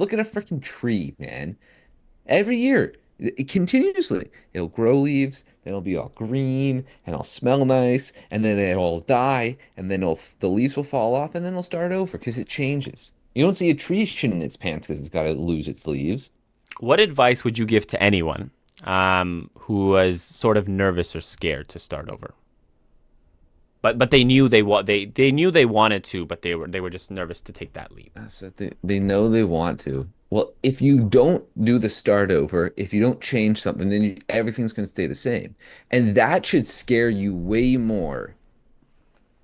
Look at a freaking tree, man. Every year, continuously, it'll grow leaves, then it'll be all green and it'll smell nice, and then it'll all die, and then the leaves will fall off, and then it'll start over because it changes. You don't see a tree shitting its pants because it's got to lose its leaves. What advice would you give to anyone who was sort of nervous or scared to start over? But they knew they wanted to, but they were just nervous to take that leap. That's what they know they want to. Well, if you don't do the start over, if you don't change something, then everything's going to stay the same. And that should scare you way more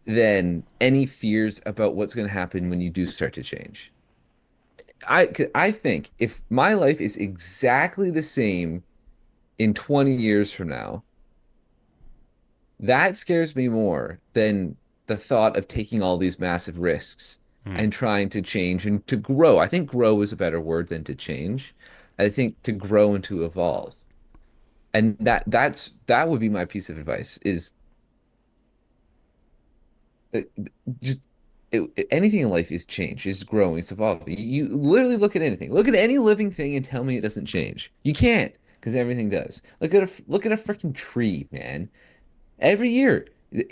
than any fears about what's going to happen when you do start to change. I think if my life is exactly the same in 20 years from now, that scares me more than the thought of taking all these massive risks Mm. and trying to change and to grow. I think grow is a better word than to change. I think to grow and to evolve. And that would be my piece of advice is uh, just anything in life is change, is growing, it's evolving. You literally look at anything. Look at any living thing and tell me it doesn't change. You can't because everything does. Look at a freaking tree, man. Every year,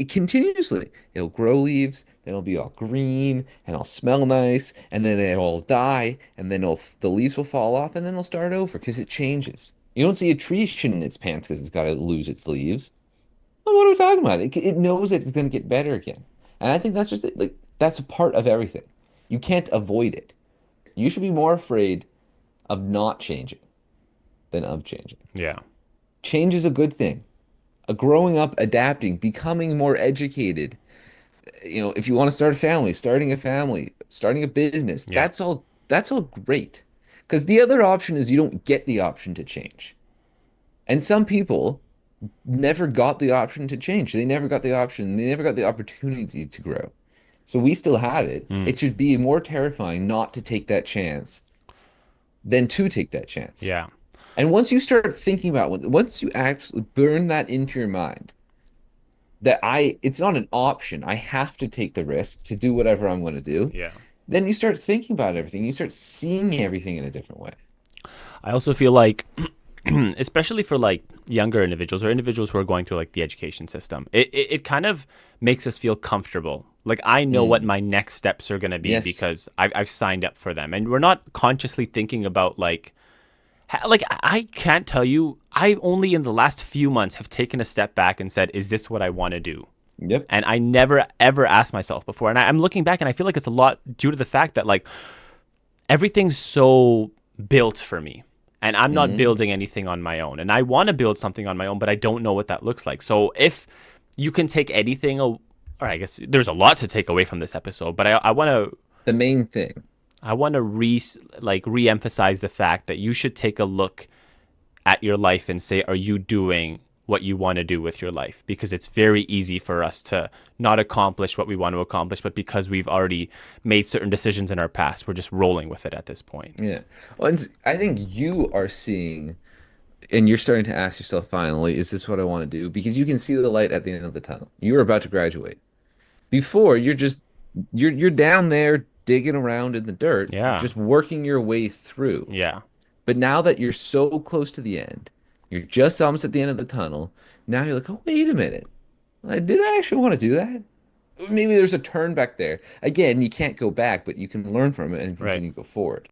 continuously, it'll grow leaves, then it'll be all green and it'll smell nice, and then it'll all die, and then the leaves will fall off, and then it'll start over because it changes. You don't see a tree shitting its pants because it's got to lose its leaves. Well, what are we talking about? It knows it's going to get better again. And I think that's just it. Like, that's a part of everything. You can't avoid it. You should be more afraid of not changing than of changing. Yeah. Change is a good thing. Growing up, adapting, becoming more educated. If you want to start a family, starting a business, Yeah. that's all great. Because the other option is you don't get the option to change. And some people never got the option to change. They never got the option, they never got the opportunity to grow. So we still have it. Mm. It should be more terrifying not to take that chance than to take that chance. Yeah. And once you start thinking about once you actually burn that into your mind, that it's not an option. I have to take the risk to do whatever I'm going to do. Yeah. Then you start thinking about everything. You start seeing everything in a different way. I also feel like, especially for like younger individuals or individuals who are going through like the education system, it kind of makes us feel comfortable. Like I know what Mm. my next steps are going to be Yes. because I've signed up for them, and we're not consciously thinking about like I can't tell you. I only in the last few months have taken a step back and said, "Is this what I want to do?" Yep. And I never ever asked myself before. And I'm looking back, and I feel like it's a lot due to the fact that like everything's so built for me, and I'm not Hmm. building anything on my own. And I want to build something on my own, but I don't know what that looks like. So if you can take anything, or I guess there's a lot to take away from this episode, but I want to The main thing. I want to re-emphasize the fact that you should take a look at your life and say, are you doing what you want to do with your life? Because it's very easy for us to not accomplish what we want to accomplish, but because we've already made certain decisions in our past, we're just rolling with it at this point. Yeah. Well, and I think you are seeing, and you're starting to ask yourself finally, is this what I want to do? Because you can see the light at the end of the tunnel. You are about to graduate. Before, you're down there digging around in the dirt, Yeah. just working your way through. Yeah. But now that you're so close to the end, you're just almost at the end of the tunnel. Now you're like, oh, wait a minute. Did I actually want to do that? Maybe there's a turn back there. Again, you can't go back, but you can learn from it and Right. continue to go forward.